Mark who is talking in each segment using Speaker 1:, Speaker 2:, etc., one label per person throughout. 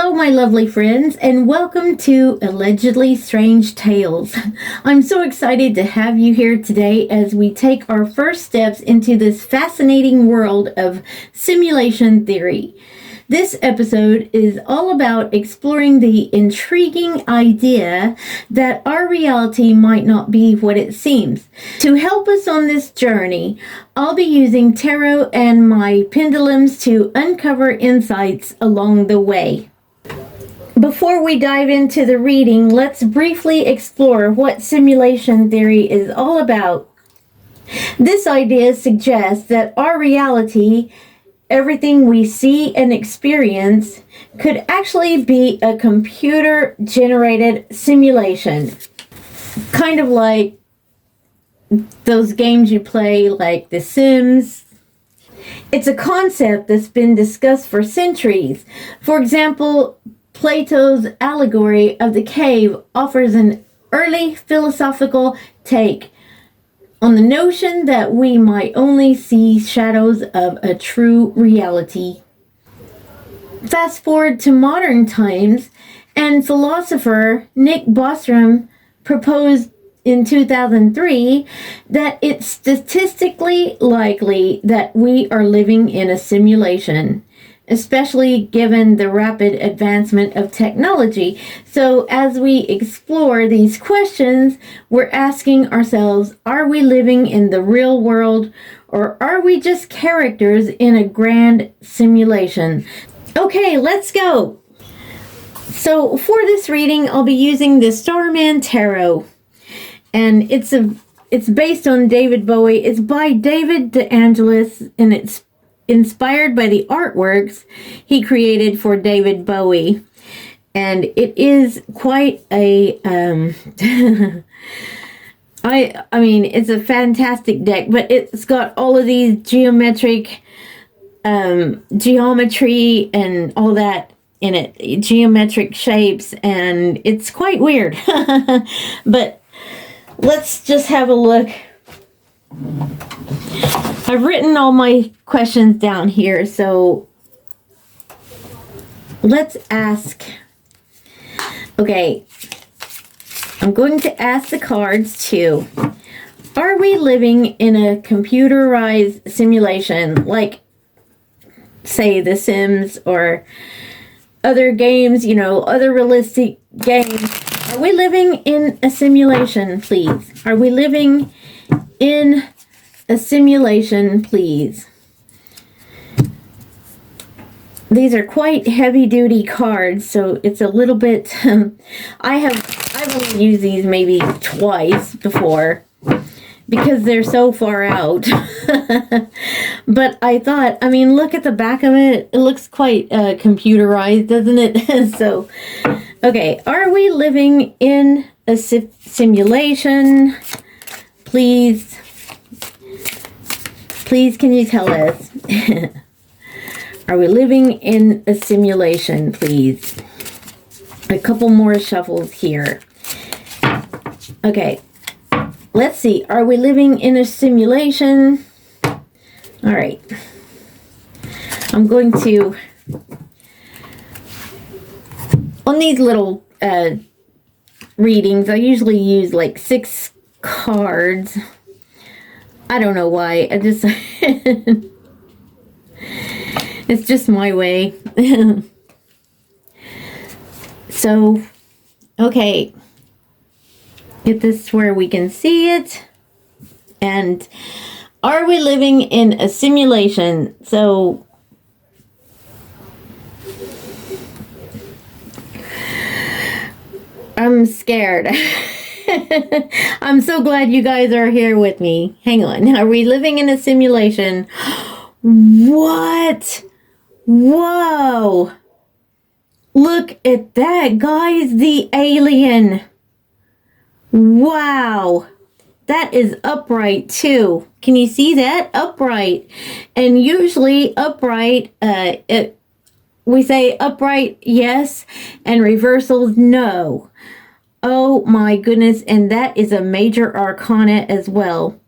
Speaker 1: Hello, my lovely friends, and welcome to Allegedly Strange Tales. I'm so excited to have you here today as we take our first steps into this fascinating world of simulation theory. This episode is all about exploring the intriguing idea that our reality might not be what it seems. To help us on this journey, I'll be using tarot and my pendulums to uncover insights along the way. Before we dive into the reading, let's briefly explore what simulation theory is all about. This idea suggests that our reality, everything we see and experience, could actually be a computer-generated simulation. Kind of like those games you play, like The Sims. It's a concept that's been discussed for centuries. For example, Plato's allegory of the cave offers an early philosophical take on the notion that we might only see shadows of a true reality. Fast forward to modern times, and philosopher Nick Bostrom proposed in 2003 that it's statistically likely that we are living in a simulation, especially given the rapid advancement of technology. So as we explore these questions, we're asking ourselves, are we living in the real world, or are we just characters in a grand simulation? Okay, let's go. So for this reading, I'll be using the Starman Tarot, and it's based on David Bowie. It's by David DeAngelis, and it's inspired by the artworks he created for David Bowie. And it is quite a I mean, it's a fantastic deck, but it's got all of these geometric geometry and all that in it, geometric shapes, and it's quite weird. But let's just have a look. I've written all my questions down here, so let's ask. Okay, I'm going to ask the cards too. Are we living in a computerized simulation, like, say, The Sims or other games, other realistic games? Are we living in a simulation, please? Are we living in a simulation, please? These are quite heavy-duty cards, so it's a little bit. I've only used these maybe twice before because they're so far out. But I thought, look at the back of it. It looks quite computerized, doesn't it? So, okay, are we living in a simulation? Please, can you tell us? Are we living in a simulation, please? A couple more shuffles here. Okay, let's see. Are we living in a simulation? All right. I'm going to, on these little readings, I usually use like 6 cards. I don't know why. I just it's just my way. So, okay. Get this where we can see it. And are we living in a simulation? So, I'm scared. I'm so glad you guys are here with me. Hang on. Are we living in a simulation? What? Whoa. Look at that, guys. The alien. Wow. That is upright too. Can you see that? Upright. And usually upright, we say upright yes and reversals no. Oh my goodness. And that is a major arcana as well.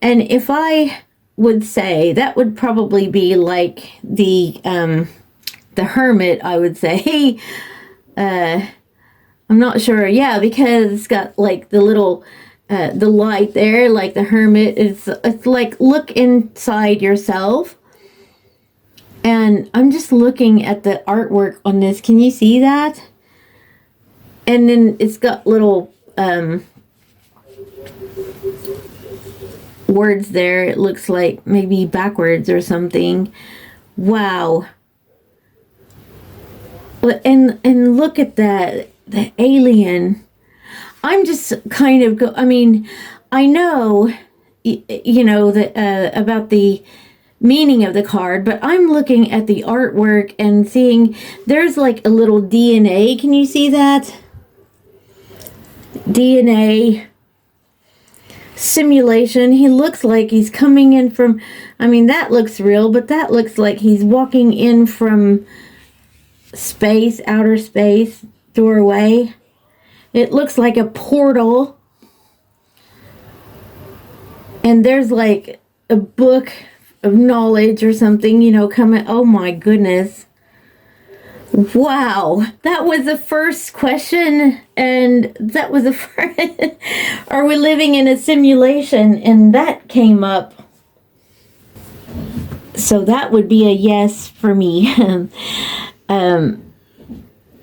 Speaker 1: And if I would say that would probably be like the the Hermit, I would say. I'm not sure. Yeah, because it's got like the little the light there, like the Hermit. It's like look inside yourself. And I'm just looking at the artwork on this. Can you see that? And then it's got little words there. It looks like maybe backwards or something. Wow. And look at that, the alien. I'm just kind of I mean, I know you know that about the meaning of the card, but I'm looking at the artwork and seeing there's like a little DNA. Can you see that? DNA simulation. He looks like he's coming in from, I mean, that looks real, but that looks like he's walking in from space, outer space, doorway. It looks like a portal. And there's like a book of knowledge or something, you know, coming. Oh my goodness. Wow. That was the first question. And that was the first. Are we living in a simulation? And that came up. So that would be a yes for me.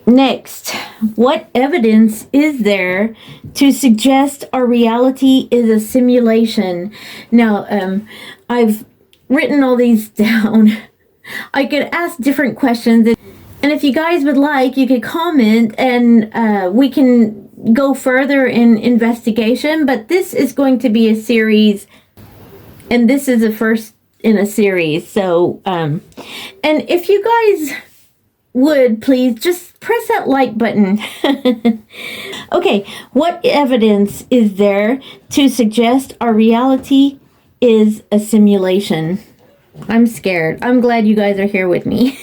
Speaker 1: Next, what evidence is there to suggest our reality is a simulation? Now, I've written all these down. I could ask different questions, and if you guys would like, you could comment, and we can go further in investigation. But this is going to be a series, and this is the first in a series. So, and if you guys would please just press that like button. Okay, what evidence is there to suggest our reality is a simulation? I'm scared. I'm glad you guys are here with me.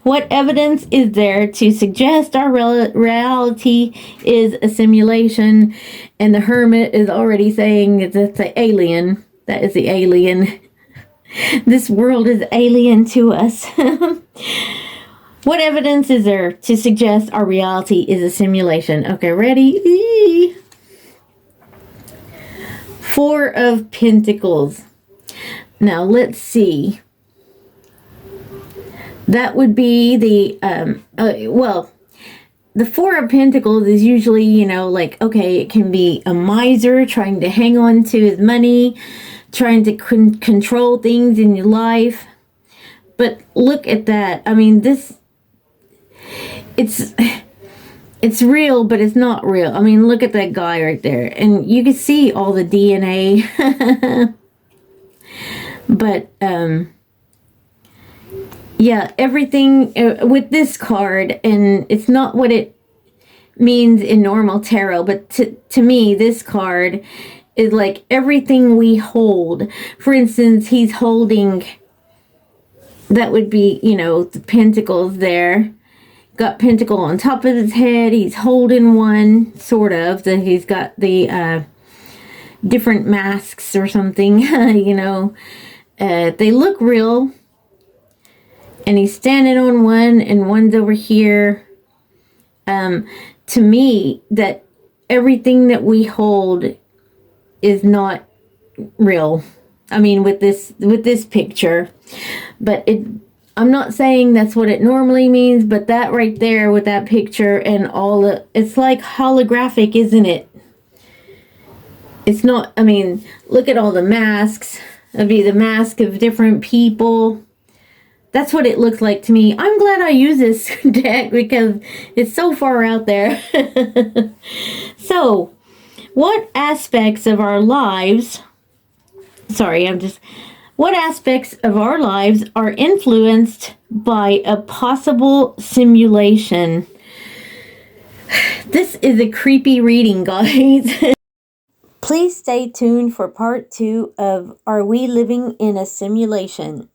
Speaker 1: What evidence is there to suggest our reality is a simulation? And the Hermit is already saying that's the alien. That is the alien. This world is alien to us. What evidence is there to suggest our reality is a simulation? Okay, ready? Four of Pentacles. Now, let's see. That would be the, well, the Four of Pentacles is usually, you know, like, okay, it can be a miser trying to hang on to his money, trying to control things in your life. But look at that. I mean, this... It's real, but it's not real. I mean, look at that guy right there. And you can see all the DNA. But, yeah, everything with this card, and it's not what it means in normal tarot, but to me, this card is like everything we hold. For instance, he's holding, that would be, you know, the pentacles there. Got pentacle on top of his head. He's holding one, sort of. He's got the different masks or something, you know. They look real. And he's standing on one, and one's over here. To me, that everything that we hold is not real. I mean, with this picture. But I'm not saying that's what it normally means, but that right there with that picture and all the, it's like holographic, isn't it? It's not, I mean, look at all the masks. It'd be the mask of different people. That's what it looks like to me. I'm glad I use this deck because it's so far out there. So, what aspects of our lives, what aspects of our lives are influenced by a possible simulation? This is a creepy reading, guys. Please stay tuned for part 2 of Are We Living in a Simulation?